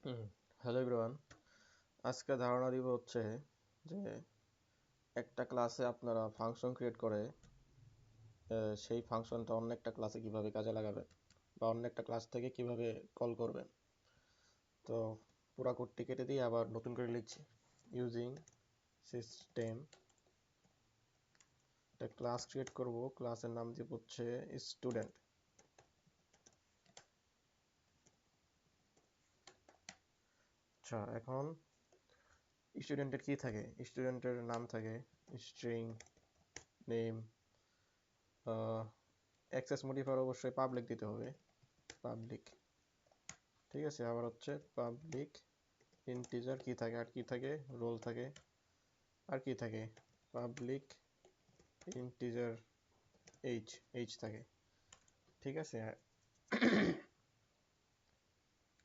হুম, hello everyone. আজকে ধারণা দিব হচ্ছে যে একটা ক্লাসে আপনারা ফাংশন ক্রিয়েট করে সেই ফাংশনটা অন্য একটা ক্লাসে কিভাবে কাজে লাগাবেন বা অন্য একটা ক্লাস থেকে কিভাবে কল করবেন। তো পুরা কোডটি কেটে দিয়ে আবার নতুন করে লিখছি। ইউজিং সিস্টেম একটা ক্লাস ক্রিয়েট করব, ক্লাসের নাম দিব হচ্ছে স্টুডেন্ট। আচ্ছা, এখন স্টুডেন্টের কি থাকে? স্টুডেন্টের নাম থাকে, স্ট্রিং, নেম, অ্যাক্সেস মডিফায়ার অবশ্যই পাবলিক দিতে হবে, পাবলিক। ঠিক আছে, আবার হচ্ছে পাবলিক ইন্টিজার কি থাকে, আর কি থাকে, রোল থাকে, আর কি থাকে, পাবলিক ইন্টিজার এইচ, এইচ থাকে। ঠিক আছে,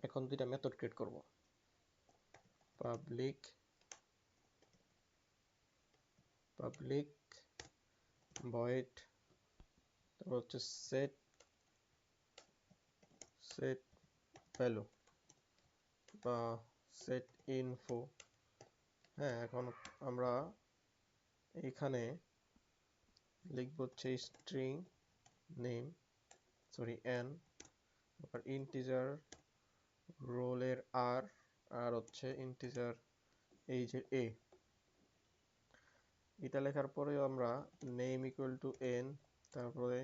এখন দুইটা মেথড ক্রিয়েট করব। পাবলিক পাবলিক ভয়েড, তারপর হচ্ছে সেট সেট ভ্যালু বা সেট ইনফো। হ্যাঁ, এখন আমরা এইখানে লিখব হচ্ছে স্ট্রিং নেম, সরি এন, আবার ইন্টিজার রোলের আর, আর হচ্ছে ইন্টিজার এইজের এ। এটা লেখার পরেও আমরা নেম ইকুয়াল টু এন, তারপরে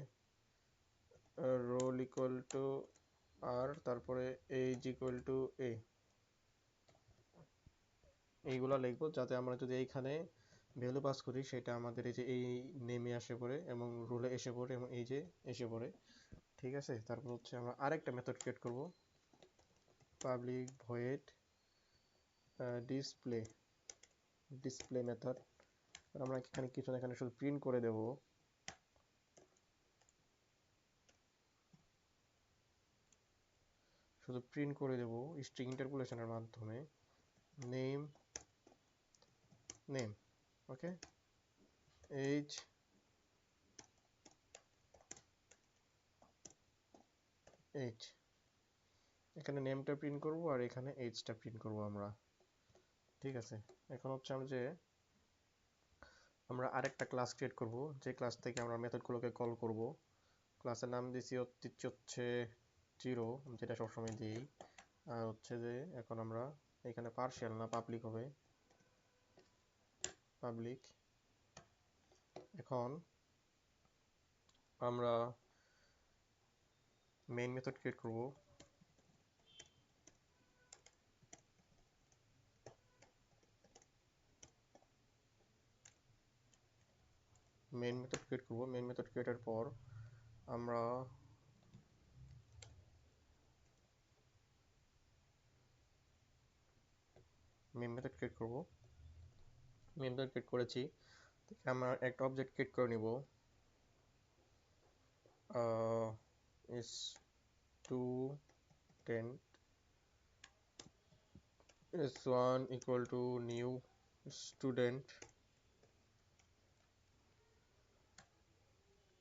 রোল ইকুয়াল টু আর, তারপরে এইজ ইকুয়াল টু এ, এইগুলা লিখবো যাতে আমরা যদি এইখানে ভ্যালু পাস করি সেটা আমাদের এই যে এই নেমে আসে পড়ে এবং রোলে এসে পড়ে এবং এই যে এসে পড়ে। ঠিক আছে, তারপর হচ্ছে আমরা আরেকটা মেথড ক্রিয়েট করব, public void display, display method. আমরা এখানে কিছু না, এখানে শুধু প্রিন্ট করে দেব, শুধু প্রিন্ট করে দেব স্ট্রিং ইন্টারপোলেশনের মাধ্যমে নেম, নেম, ওকে, এইজ, এইজ। এখানে নেমটা প্রিন্ট করব আর এখানে এইজটা প্রিন্ট করব আমরা। ঠিক আছে, এখন হচ্ছে আমরা আরেকটা ক্লাস ক্রিয়েট করব, যে ক্লাস থেকে আমরা মেথডগুলোকে কল করব। ক্লাসের নাম দিচ্ছি হচ্ছে জিরো, যেটা সবসময় দিই। আর হচ্ছে যে এখন আমরা এখানে পার্শিয়াল না পাবলিক হবে, পাবলিক। এখন আমরা মেইন মেথড ক্রিয়েট করব, মেইন মেথড ক্রিয়েট করব। মেইন মেথড ক্রিয়েটের পর আমরা মেইন মেথড ক্রিয়েট করব। মেইন মেথড ক্রিয়েট করেছি, আমরা একটা অবজেক্ট ক্রিয়েট করে নিব, student s1 equal to new student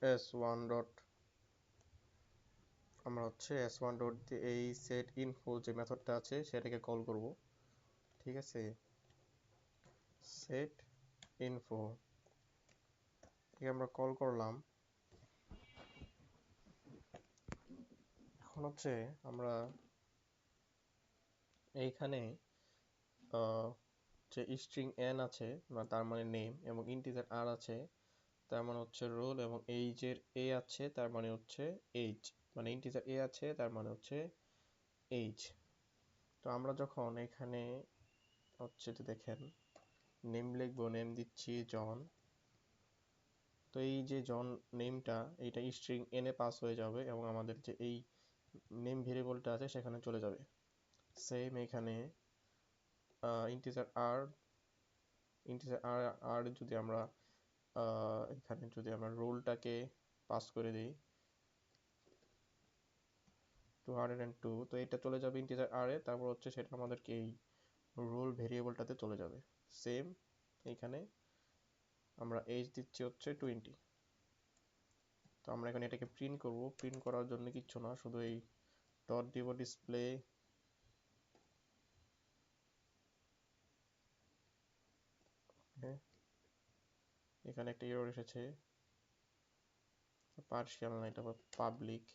s1 dot, আমরা হচ্ছে s1 ডট দিয়ে এই সেট ইনফো যে মেথডটা আছে সেটাকে কল করব। ঠিক আছে, সেট ইনফো ঠিক আমরা কল করলাম। এখন হচ্ছে আমরা এইখানে যে স্ট্রিং এন আছে বা তার মানে নেম, এবং ইন্টিজার আর আছে তার মানে হচ্ছে রোল, এবং এইজের এ আছে তার মানে হচ্ছে এইজ, মানে ইন্টিজার এ আছে তার মানে হচ্ছে এইজ। তো আমরা যখন এখানে হচ্ছে যে দেখেন নেম লিখবো, নেম দিচ্ছি জন। তো এই যে জন নেমটা, এইটা স্ট্রিং এনে পাস হয়ে যাবে এবং আমাদের যে এই নেম ভেরিয়েবলটা আছে সেখানে চলে যাবে। সেম এখানে ইন্টিজার আর, ইন্টিজার আর, আর যদি আমরা এখানে যদি আমরা রোলটাকে পাস করে দিই 202, তো এটা চলে যাবে ইন্টিজার আর এ, তারপর হচ্ছে সেটা আমাদেরকে এই রোল ভেরিয়েবলটাতে চলে যাবে। সেম এইখানে আমরা এজ দিচ্ছি হচ্ছে 20। তো আমরা এখন এটাকে প্রিন্ট করব। প্রিন্ট করার জন্য কিচ্ছু না, শুধু এই ডট দিব ডিসপ্লে এখানে একটা এরর এসেছে, পার্শিয়াল না, এটা পাবলিক।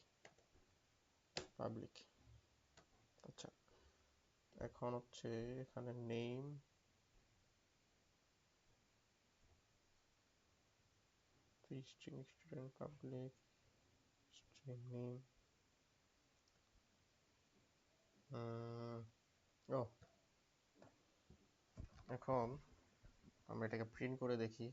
আচ্ছা, এখন হচ্ছে এখানে name, string student public, string name. ও, এখন আমরা এটাকে প্রিন্ট করে দেখি